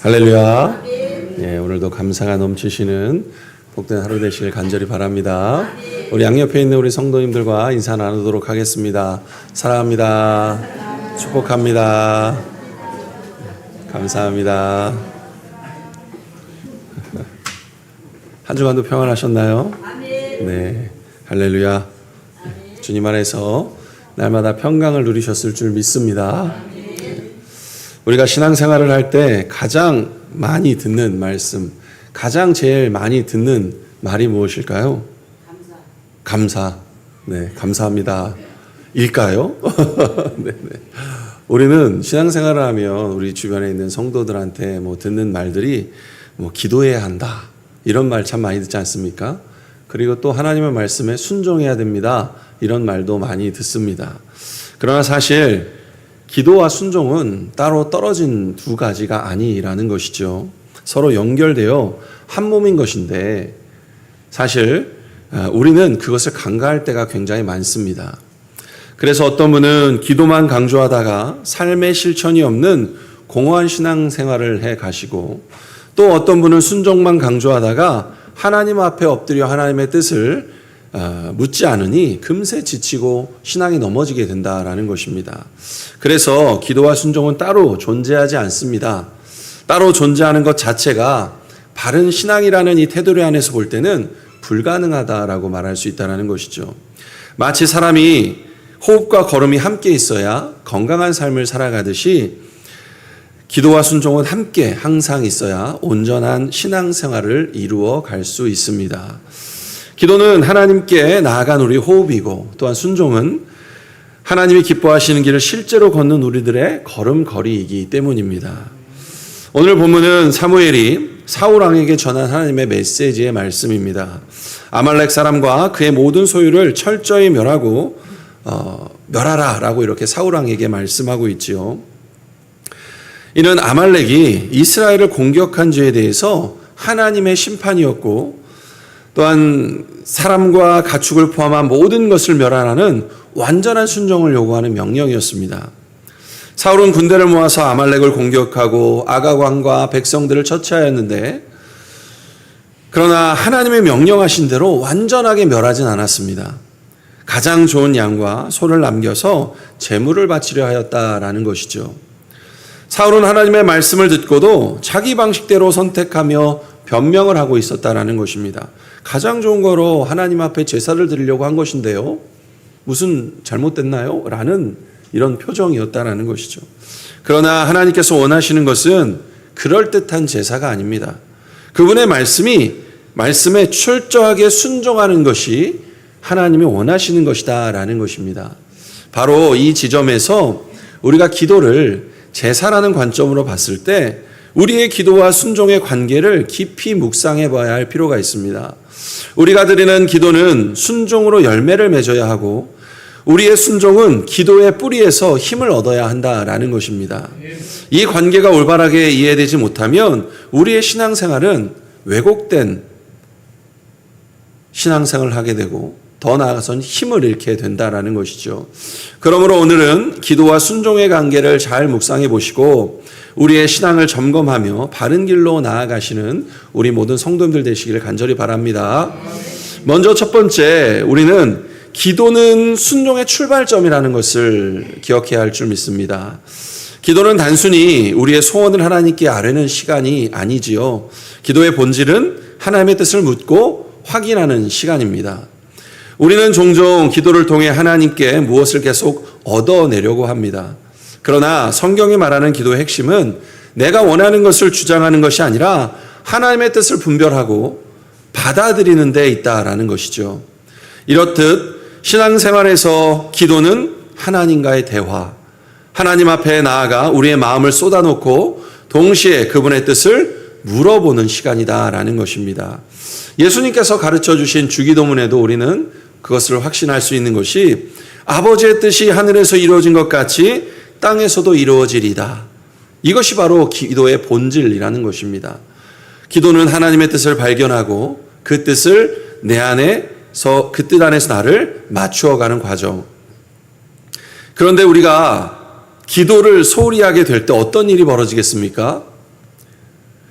할렐루야. 예, 오늘도 감사가 넘치시는 복된 하루 되시길 간절히 바랍니다. 우리 양옆에 있는 우리 성도님들과 인사 나누도록 하겠습니다. 사랑합니다. 축복합니다. 감사합니다. 한 주간도 평안하셨나요? 네, 할렐루야. 주님 안에서 날마다 평강을 누리셨을 줄 믿습니다. 우리가 신앙생활을 할 때 가장 많이 듣는 말씀, 가장 제일 많이 듣는 말이 무엇일까요? 감사. 네, 감사합니다. 일까요? 네. 우리는 신앙생활을 하면 우리 주변에 있는 성도들한테 듣는 말들이 기도해야 한다. 이런 말 참 많이 듣지 않습니까? 그리고 또 하나님의 말씀에 순종해야 됩니다. 이런 말도 많이 듣습니다. 그러나 사실 기도와 순종은 따로 떨어진 두 가지가 아니라는 것이죠. 서로 연결되어 한 몸인 것인데 사실 우리는 그것을 간과할 때가 굉장히 많습니다. 그래서 어떤 분은 기도만 강조하다가 삶의 실천이 없는 공허한 신앙생활을 해 가시고, 또 어떤 분은 순종만 강조하다가 하나님 앞에 엎드려 하나님의 뜻을 묻지 않으니 금세 지치고 신앙이 넘어지게 된다라는 것입니다. 그래서 기도와 순종은 따로 존재하지 않습니다. 따로 존재하는 것 자체가 바른 신앙이라는 이 테두리 안에서 볼 때는 불가능하다라고 말할 수 있다는 것이죠. 마치 사람이 호흡과 걸음이 함께 있어야 건강한 삶을 살아가듯이 기도와 순종은 함께 항상 있어야 온전한 신앙생활을 이루어 갈 수 있습니다. 기도는 하나님께 나아간 우리 호흡이고, 또한 순종은 하나님이 기뻐하시는 길을 실제로 걷는 우리들의 걸음걸이이기 때문입니다. 오늘 본문은 사무엘이 사울 왕에게 전한 하나님의 메시지의 말씀입니다. 아말렉 사람과 그의 모든 소유를 철저히 멸하라 라고 이렇게 사울 왕에게 말씀하고 있지요. 이는 아말렉이 이스라엘을 공격한 죄에 대해서 하나님의 심판이었고, 또한 사람과 가축을 포함한 모든 것을 멸하라는 완전한 순종을 요구하는 명령이었습니다. 사울은 군대를 모아서 아말렉을 공격하고 아각 왕과 백성들을 처치하였는데, 그러나 하나님의 명령하신 대로 완전하게 멸하진 않았습니다. 가장 좋은 양과 소를 남겨서 제물을 바치려 하였다라는 것이죠. 사울은 하나님의 말씀을 듣고도 자기 방식대로 선택하며 변명을 하고 있었다라는 것입니다. 가장 좋은 거로 하나님 앞에 제사를 드리려고 한 것인데요, 무슨 잘못됐나요? 라는 이런 표정이었다라는 것이죠. 그러나 하나님께서 원하시는 것은 그럴듯한 제사가 아닙니다. 그분의 말씀에 철저하게 순종하는 것이 하나님이 원하시는 것이다 라는 것입니다. 바로 이 지점에서 우리가 기도를 제사라는 관점으로 봤을 때 우리의 기도와 순종의 관계를 깊이 묵상해 봐야 할 필요가 있습니다. 우리가 드리는 기도는 순종으로 열매를 맺어야 하고, 우리의 순종은 기도의 뿌리에서 힘을 얻어야 한다라는 것입니다. 이 관계가 올바르게 이해되지 못하면 우리의 신앙생활은 왜곡된 신앙생활을 하게 되고, 더 나아가서는 힘을 잃게 된다라는 것이죠. 그러므로 오늘은 기도와 순종의 관계를 잘 묵상해 보시고 우리의 신앙을 점검하며 바른 길로 나아가시는 우리 모든 성도님들 되시기를 간절히 바랍니다. 먼저 첫 번째, 우리는 기도는 순종의 출발점이라는 것을 기억해야 할 줄 믿습니다. 기도는 단순히 우리의 소원을 하나님께 아뢰는 시간이 아니지요. 기도의 본질은 하나님의 뜻을 묻고 확인하는 시간입니다. 우리는 종종 기도를 통해 하나님께 무엇을 계속 얻어내려고 합니다. 그러나 성경이 말하는 기도의 핵심은 내가 원하는 것을 주장하는 것이 아니라 하나님의 뜻을 분별하고 받아들이는 데 있다라는 것이죠. 이렇듯 신앙생활에서 기도는 하나님과의 대화, 하나님 앞에 나아가 우리의 마음을 쏟아놓고 동시에 그분의 뜻을 물어보는 시간이다라는 것입니다. 예수님께서 가르쳐 주신 주기도문에도 우리는 그것을 확신할 수 있는 것이 아버지의 뜻이 하늘에서 이루어진 것 같이 땅에서도 이루어지리다. 이것이 바로 기도의 본질이라는 것입니다. 기도는 하나님의 뜻을 발견하고 그 뜻을 내 안에서, 그 뜻 안에서 나를 맞추어가는 과정. 그런데 우리가 기도를 소홀히 하게 될 때 어떤 일이 벌어지겠습니까?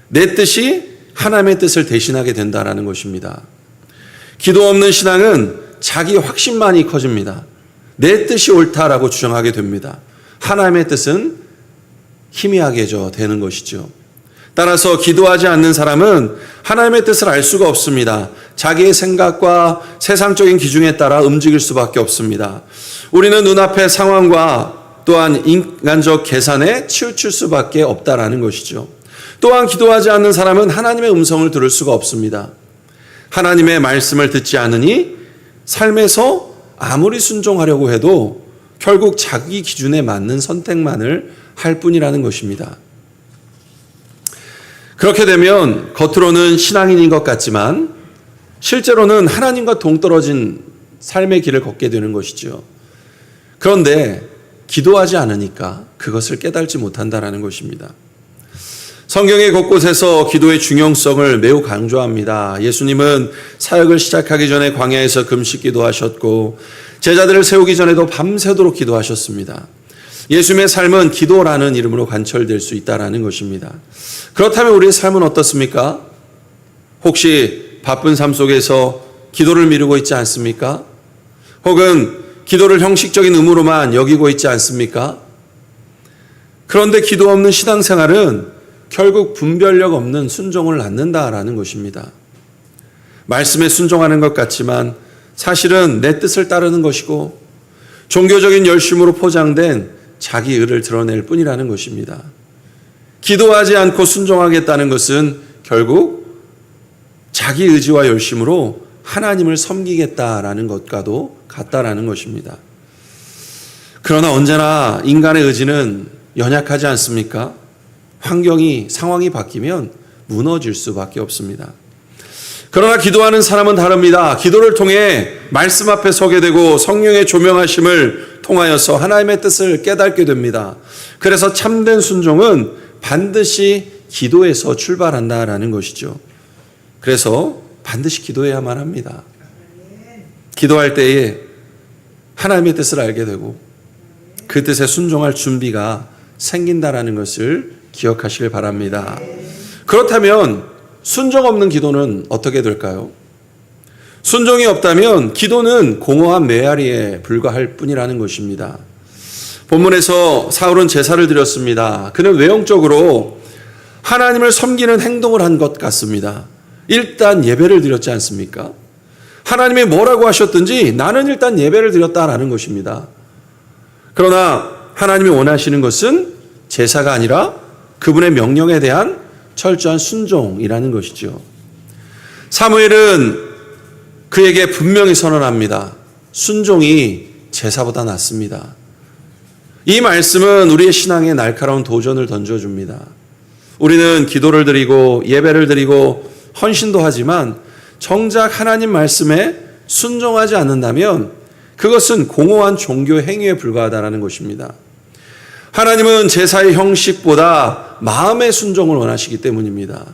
내 뜻이 하나님의 뜻을 대신하게 된다라는 것입니다. 기도 없는 신앙은 자기 확신만이 커집니다. 내 뜻이 옳다라고 주장하게 됩니다. 하나님의 뜻은 희미하게 되는 것이죠. 따라서 기도하지 않는 사람은 하나님의 뜻을 알 수가 없습니다. 자기의 생각과 세상적인 기준에 따라 움직일 수밖에 없습니다. 우리는 눈앞의 상황과 또한 인간적 계산에 치우칠 수밖에 없다라는 것이죠. 또한 기도하지 않는 사람은 하나님의 음성을 들을 수가 없습니다. 하나님의 말씀을 듣지 않으니 삶에서 아무리 순종하려고 해도 결국 자기 기준에 맞는 선택만을 할 뿐이라는 것입니다. 그렇게 되면 겉으로는 신앙인인 것 같지만 실제로는 하나님과 동떨어진 삶의 길을 걷게 되는 것이죠. 그런데 기도하지 않으니까 그것을 깨달지 못한다라는 것입니다. 성경의 곳곳에서 기도의 중요성을 매우 강조합니다. 예수님은 사역을 시작하기 전에 광야에서 금식 기도하셨고 제자들을 세우기 전에도 밤새도록 기도하셨습니다. 예수님의 삶은 기도라는 이름으로 관철될 수 있다는 것입니다. 그렇다면 우리의 삶은 어떻습니까? 혹시 바쁜 삶 속에서 기도를 미루고 있지 않습니까? 혹은 기도를 형식적인 의무로만 여기고 있지 않습니까? 그런데 기도 없는 신앙생활은 결국 분별력 없는 순종을 낳는다라는 것입니다. 말씀에 순종하는 것 같지만 사실은 내 뜻을 따르는 것이고 종교적인 열심으로 포장된 자기 의를 드러낼 뿐이라는 것입니다. 기도하지 않고 순종하겠다는 것은 결국 자기 의지와 열심으로 하나님을 섬기겠다라는 것과도 같다라는 것입니다. 그러나 언제나 인간의 의지는 연약하지 않습니까? 상황이 바뀌면 무너질 수밖에 없습니다. 그러나 기도하는 사람은 다릅니다. 기도를 통해 말씀 앞에 서게 되고 성령의 조명하심을 통하여서 하나님의 뜻을 깨닫게 됩니다. 그래서 참된 순종은 반드시 기도에서 출발한다라는 것이죠. 그래서 반드시 기도해야만 합니다. 기도할 때에 하나님의 뜻을 알게 되고 그 뜻에 순종할 준비가 생긴다라는 것을 기억하시길 바랍니다. 그렇다면 순종 없는 기도는 어떻게 될까요? 순종이 없다면 기도는 공허한 메아리에 불과할 뿐이라는 것입니다. 본문에서 사울은 제사를 드렸습니다. 그는 외형적으로 하나님을 섬기는 행동을 한 것 같습니다. 일단 예배를 드렸지 않습니까? 하나님이 뭐라고 하셨든지 나는 일단 예배를 드렸다라는 것입니다. 그러나 하나님이 원하시는 것은 제사가 아니라 그분의 명령에 대한 철저한 순종이라는 것이죠. 사무엘은 그에게 분명히 선언합니다. 순종이 제사보다 낫습니다. 이 말씀은 우리의 신앙에 날카로운 도전을 던져줍니다. 우리는 기도를 드리고 예배를 드리고 헌신도 하지만 정작 하나님 말씀에 순종하지 않는다면 그것은 공허한 종교 행위에 불과하다는 것입니다. 하나님은 제사의 형식보다 마음의 순종을 원하시기 때문입니다.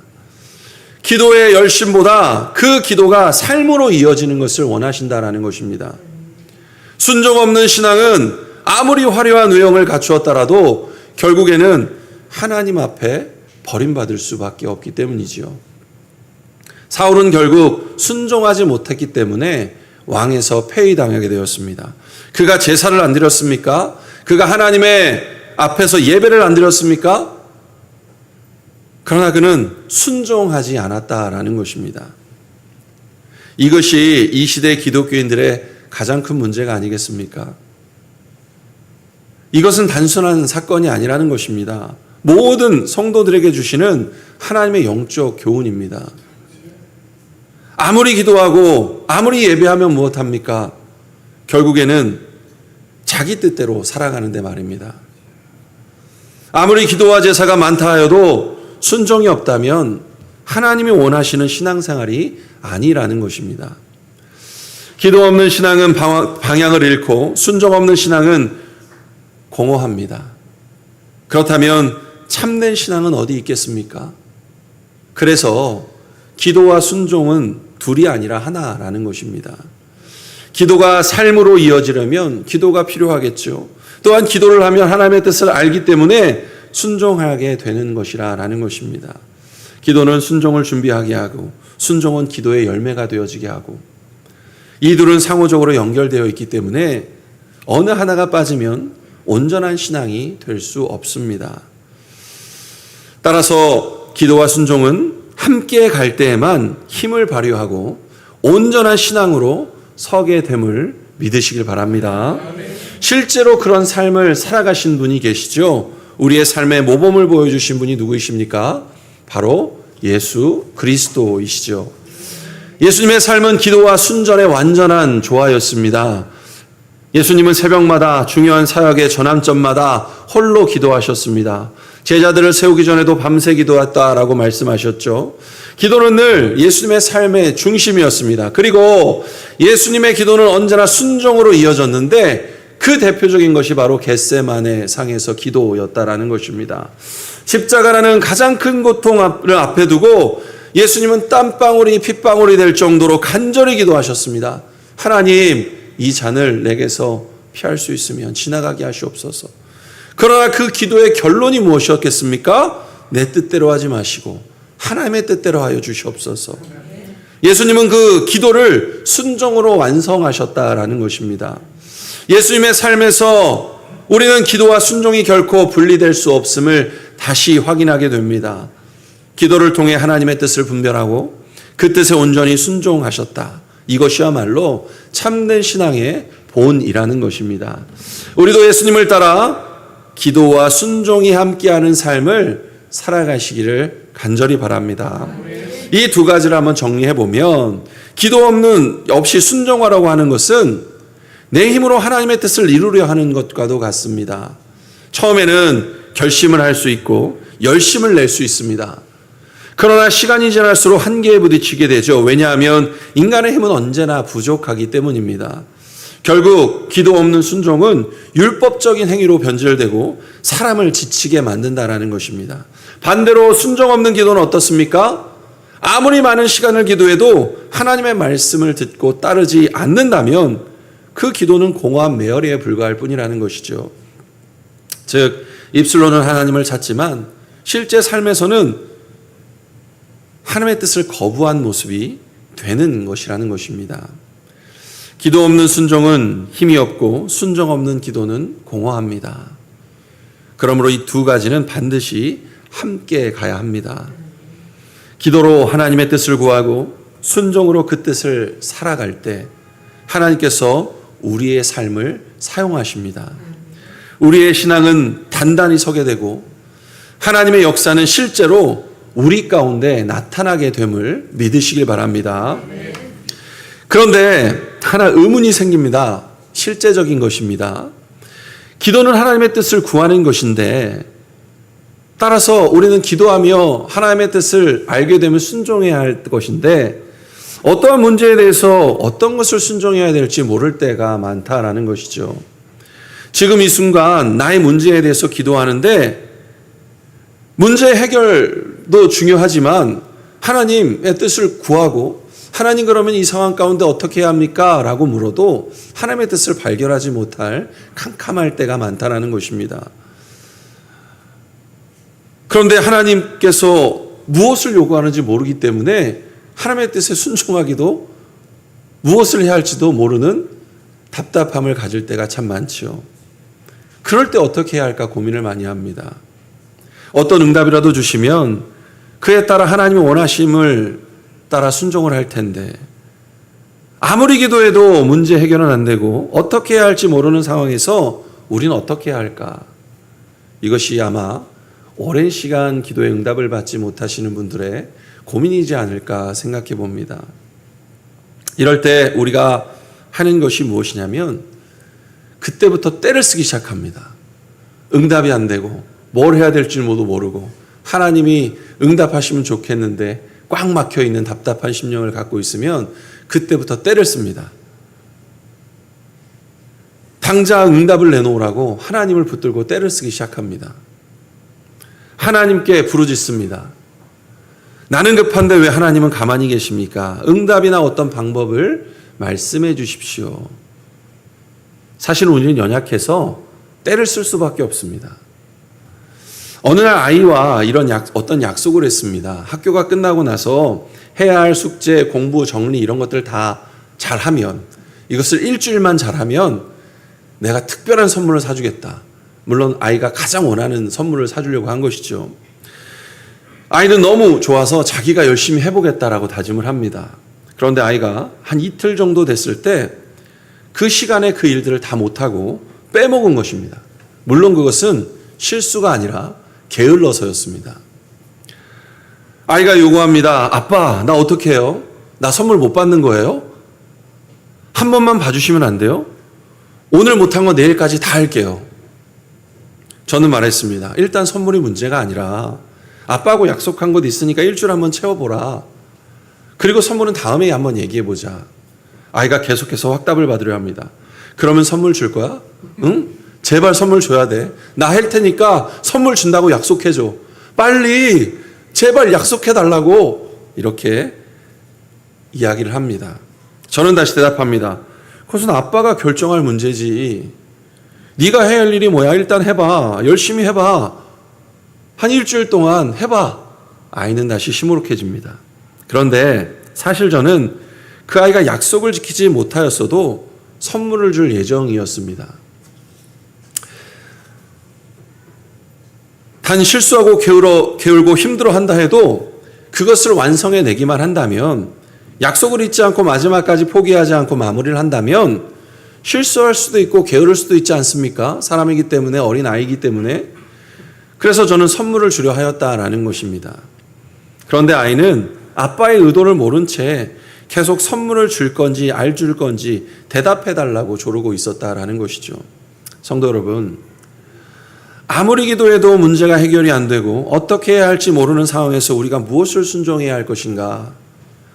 기도의 열심보다 그 기도가 삶으로 이어지는 것을 원하신다는 것입니다. 순종 없는 신앙은 아무리 화려한 외형을 갖추었더라도 결국에는 하나님 앞에 버림받을 수밖에 없기 때문이지요. 사울은 결국 순종하지 못했기 때문에 왕에서 폐위당하게 되었습니다. 그가 제사를 안 드렸습니까? 그가 하나님의 앞에서 예배를 안 드렸습니까? 그러나 그는 순종하지 않았다라는 것입니다. 이것이 이 시대 기독교인들의 가장 큰 문제가 아니겠습니까? 이것은 단순한 사건이 아니라는 것입니다. 모든 성도들에게 주시는 하나님의 영적 교훈입니다. 아무리 기도하고 아무리 예배하면 무엇합니까? 결국에는 자기 뜻대로 살아가는데 말입니다. 아무리 기도와 제사가 많다 하여도 순종이 없다면 하나님이 원하시는 신앙생활이 아니라는 것입니다. 기도 없는 신앙은 방향을 잃고 순종 없는 신앙은 공허합니다. 그렇다면 참된 신앙은 어디 있겠습니까? 그래서 기도와 순종은 둘이 아니라 하나라는 것입니다. 기도가 삶으로 이어지려면 기도가 필요하겠죠. 또한 기도를 하면 하나님의 뜻을 알기 때문에 순종하게 되는 것이라는 것입니다. 기도는 순종을 준비하게 하고 순종은 기도의 열매가 되어지게 하고 이 둘은 상호적으로 연결되어 있기 때문에 어느 하나가 빠지면 온전한 신앙이 될 수 없습니다. 따라서 기도와 순종은 함께 갈 때에만 힘을 발휘하고 온전한 신앙으로 서게 됨을 믿으시길 바랍니다. 실제로 그런 삶을 살아가신 분이 계시죠. 우리의 삶의 모범을 보여주신 분이 누구이십니까? 바로 예수 그리스도이시죠. 예수님의 삶은 기도와 순전의 완전한 조화였습니다. 예수님은 새벽마다 중요한 사역의 전환점마다 홀로 기도하셨습니다. 제자들을 세우기 전에도 밤새 기도했다라고 말씀하셨죠. 기도는 늘 예수님의 삶의 중심이었습니다. 그리고 예수님의 기도는 언제나 순종으로 이어졌는데 그 대표적인 것이 바로 겟세마네 상에서 기도였다라는 것입니다. 십자가라는 가장 큰 고통을 앞에 두고 예수님은 땀방울이 핏방울이 될 정도로 간절히 기도하셨습니다. 하나님, 이 잔을 내게서 피할 수 있으면 지나가게 하시옵소서. 그러나 그 기도의 결론이 무엇이었겠습니까? 내 뜻대로 하지 마시고 하나님의 뜻대로 하여 주시옵소서. 예수님은 그 기도를 순종으로 완성하셨다라는 것입니다. 예수님의 삶에서 우리는 기도와 순종이 결코 분리될 수 없음을 다시 확인하게 됩니다. 기도를 통해 하나님의 뜻을 분별하고 그 뜻에 온전히 순종하셨다. 이것이야말로 참된 신앙의 본이라는 것입니다. 우리도 예수님을 따라 기도와 순종이 함께하는 삶을 살아가시기를 간절히 바랍니다. 이 두 가지를 한번 정리해 보면 기도 없이 순종하라고 하는 것은 내 힘으로 하나님의 뜻을 이루려 하는 것과도 같습니다. 처음에는 결심을 할 수 있고 열심을 낼 수 있습니다. 그러나 시간이 지날수록 한계에 부딪히게 되죠. 왜냐하면 인간의 힘은 언제나 부족하기 때문입니다. 결국 기도 없는 순종은 율법적인 행위로 변질되고 사람을 지치게 만든다라는 것입니다. 반대로 순종 없는 기도는 어떻습니까? 아무리 많은 시간을 기도해도 하나님의 말씀을 듣고 따르지 않는다면 그 기도는 공허한 메어리에 불과할 뿐이라는 것이죠. 즉 입술로는 하나님을 찾지만 실제 삶에서는 하나님의 뜻을 거부한 모습이 되는 것이라는 것입니다. 기도 없는 순종은 힘이 없고 순종 없는 기도는 공허합니다. 그러므로 이 두 가지는 반드시 함께 가야 합니다. 기도로 하나님의 뜻을 구하고 순종으로 그 뜻을 살아갈 때 하나님께서 우리의 삶을 사용하십니다. 우리의 신앙은 단단히 서게 되고 하나님의 역사는 실제로 우리 가운데 나타나게 됨을 믿으시길 바랍니다. 그런데 하나 의문이 생깁니다. 실제적인 것입니다. 기도는 하나님의 뜻을 구하는 것인데 따라서 우리는 기도하며 하나님의 뜻을 알게 되면 순종해야 할 것인데 어떠한 문제에 대해서 어떤 것을 순종해야 될지 모를 때가 많다라는 것이죠. 지금 이 순간 나의 문제에 대해서 기도하는데 문제 해결도 중요하지만 하나님의 뜻을 구하고 하나님 그러면 이 상황 가운데 어떻게 해야 합니까? 라고 물어도 하나님의 뜻을 발견하지 못할 캄캄할 때가 많다는 것입니다. 그런데 하나님께서 무엇을 요구하는지 모르기 때문에 하나님의 뜻에 순종하기도 무엇을 해야 할지도 모르는 답답함을 가질 때가 참 많죠. 그럴 때 어떻게 해야 할까 고민을 많이 합니다. 어떤 응답이라도 주시면 그에 따라 하나님의 원하심을 따라 순종을 할 텐데 아무리 기도해도 문제 해결은 안 되고 어떻게 해야 할지 모르는 상황에서 우리는 어떻게 해야 할까? 이것이 아마 오랜 시간 기도의 응답을 받지 못하시는 분들의 고민이지 않을까 생각해 봅니다. 이럴 때 우리가 하는 것이 무엇이냐면 그때부터 때를 쓰기 시작합니다. 응답이 안 되고 뭘 해야 될지 모르고 하나님이 응답하시면 좋겠는데 꽉 막혀있는 답답한 심령을 갖고 있으면 그때부터 때를 씁니다. 당장 응답을 내놓으라고 하나님을 붙들고 때를 쓰기 시작합니다. 하나님께 부르짖습니다. 나는 급한데 왜 하나님은 가만히 계십니까? 응답이나 어떤 방법을 말씀해 주십시오. 사실 우리는 연약해서 때를 쓸 수밖에 없습니다. 어느 날 아이와 어떤 약속을 했습니다. 학교가 끝나고 나서 해야 할 숙제, 공부, 정리 이런 것들 다 잘하면, 이것을 일주일만 잘하면 내가 특별한 선물을 사주겠다. 물론 아이가 가장 원하는 선물을 사주려고 한 것이죠. 아이는 너무 좋아서 자기가 열심히 해보겠다라고 다짐을 합니다. 그런데 아이가 한 이틀 정도 됐을 때 그 시간에 그 일들을 다 못하고 빼먹은 것입니다. 물론 그것은 실수가 아니라 게을러서였습니다. 아이가 요구합니다. 아빠, 나 어떻게 해요? 나 선물 못 받는 거예요? 한 번만 봐주시면 안 돼요? 오늘 못한 거 내일까지 다 할게요. 저는 말했습니다. 일단 선물이 문제가 아니라 아빠하고 약속한 것 있으니까 일주일 한번 채워보라. 그리고 선물은 다음에 한번 얘기해보자. 아이가 계속해서 확답을 받으려 합니다. 그러면 선물 줄 거야? 응? 제발 선물 줘야 돼. 나 할 테니까 선물 준다고 약속해줘. 빨리 제발 약속해달라고 이렇게 이야기를 합니다. 저는 다시 대답합니다. 그것은 아빠가 결정할 문제지. 네가 해야 할 일이 뭐야? 일단 해봐. 열심히 해봐. 한 일주일 동안 해봐. 아이는 다시 시무룩해집니다. 그런데 사실 저는 그 아이가 약속을 지키지 못하였어도 선물을 줄 예정이었습니다. 단 실수하고 게을고 힘들어 한다 해도 그것을 완성해내기만 한다면, 약속을 잊지 않고 마지막까지 포기하지 않고 마무리를 한다면 실수할 수도 있고 게으를 수도 있지 않습니까? 사람이기 때문에, 어린 아이이기 때문에. 그래서 저는 선물을 주려 하였다라는 것입니다. 그런데 아이는 아빠의 의도를 모른 채 계속 선물을 줄 건지 안 줄 건지 대답해달라고 조르고 있었다라는 것이죠. 성도 여러분, 아무리 기도해도 문제가 해결이 안 되고 어떻게 해야 할지 모르는 상황에서 우리가 무엇을 순종해야 할 것인가,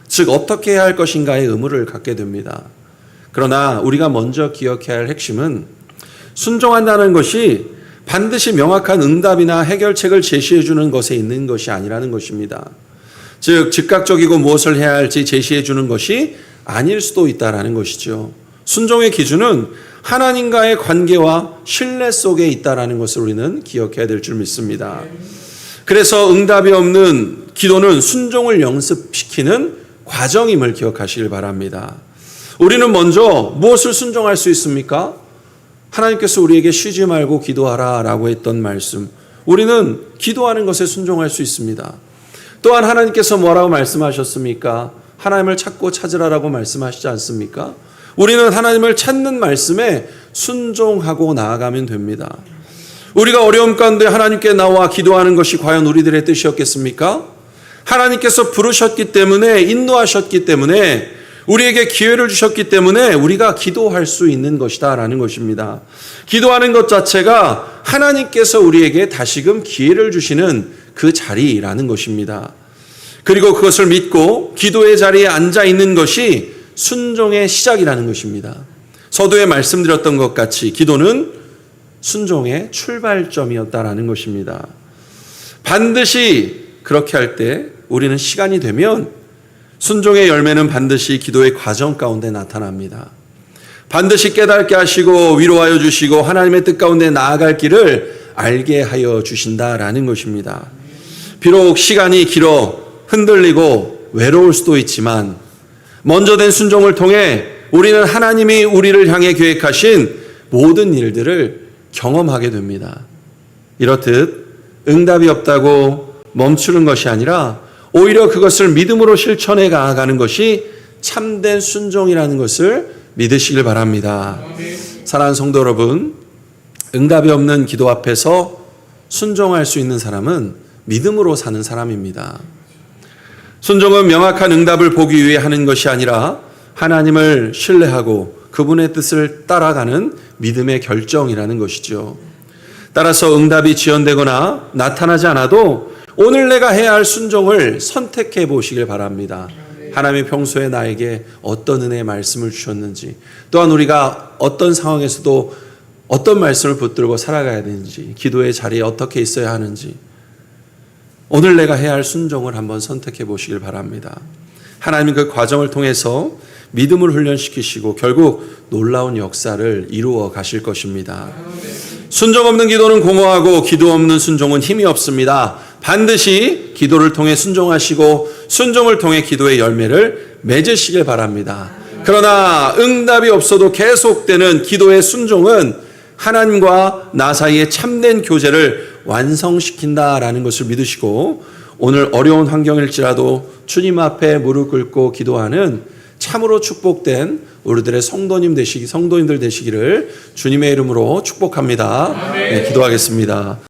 즉 어떻게 해야 할 것인가의 의무를 갖게 됩니다. 그러나 우리가 먼저 기억해야 할 핵심은 순종한다는 것이 반드시 명확한 응답이나 해결책을 제시해 주는 것에 있는 것이 아니라는 것입니다. 즉 즉각적이고 무엇을 해야 할지 제시해 주는 것이 아닐 수도 있다라는 것이죠. 순종의 기준은 하나님과의 관계와 신뢰 속에 있다라는 것을 우리는 기억해야 될 줄 믿습니다. 그래서 응답이 없는 기도는 순종을 연습시키는 과정임을 기억하시길 바랍니다. 우리는 먼저 무엇을 순종할 수 있습니까? 하나님께서 우리에게 쉬지 말고 기도하라 라고 했던 말씀, 우리는 기도하는 것에 순종할 수 있습니다. 또한 하나님께서 뭐라고 말씀하셨습니까? 하나님을 찾고 찾으라라고 말씀하시지 않습니까? 우리는 하나님을 찾는 말씀에 순종하고 나아가면 됩니다. 우리가 어려움 가운데 하나님께 나와 기도하는 것이 과연 우리들의 뜻이었겠습니까? 하나님께서 부르셨기 때문에, 인도하셨기 때문에, 우리에게 기회를 주셨기 때문에 우리가 기도할 수 있는 것이다 라는 것입니다. 기도하는 것 자체가 하나님께서 우리에게 다시금 기회를 주시는 그 자리라는 것입니다. 그리고 그것을 믿고 기도의 자리에 앉아 있는 것이 순종의 시작이라는 것입니다. 서두에 말씀드렸던 것 같이 기도는 순종의 출발점이었다라는 것입니다. 반드시 그렇게 할 때 우리는 시간이 되면 순종의 열매는 반드시 기도의 과정 가운데 나타납니다. 반드시 깨닫게 하시고 위로하여 주시고 하나님의 뜻 가운데 나아갈 길을 알게 하여 주신다라는 것입니다. 비록 시간이 길어 흔들리고 외로울 수도 있지만 먼저 된 순종을 통해 우리는 하나님이 우리를 향해 계획하신 모든 일들을 경험하게 됩니다. 이렇듯 응답이 없다고 멈추는 것이 아니라 오히려 그것을 믿음으로 실천해 나아가는 것이 참된 순종이라는 것을 믿으시길 바랍니다. 사랑하는 성도 여러분, 응답이 없는 기도 앞에서 순종할 수 있는 사람은 믿음으로 사는 사람입니다. 순종은 명확한 응답을 보기 위해 하는 것이 아니라 하나님을 신뢰하고 그분의 뜻을 따라가는 믿음의 결정이라는 것이죠. 따라서 응답이 지연되거나 나타나지 않아도 오늘 내가 해야 할 순종을 선택해 보시길 바랍니다. 하나님이 평소에 나에게 어떤 은혜의 말씀을 주셨는지, 또한 우리가 어떤 상황에서도 어떤 말씀을 붙들고 살아가야 되는지, 기도의 자리에 어떻게 있어야 하는지, 오늘 내가 해야 할 순종을 한번 선택해 보시길 바랍니다. 하나님은 그 과정을 통해서 믿음을 훈련시키시고 결국 놀라운 역사를 이루어 가실 것입니다. 순종 없는 기도는 공허하고 기도 없는 순종은 힘이 없습니다. 반드시 기도를 통해 순종하시고 순종을 통해 기도의 열매를 맺으시길 바랍니다. 그러나 응답이 없어도 계속되는 기도의 순종은 하나님과 나 사이의 참된 교제를 완성시킨다라는 것을 믿으시고 오늘 어려운 환경일지라도 주님 앞에 무릎 꿇고 기도하는 참으로 축복된 우리들의 성도님들 되시기를 주님의 이름으로 축복합니다. 네, 기도하겠습니다.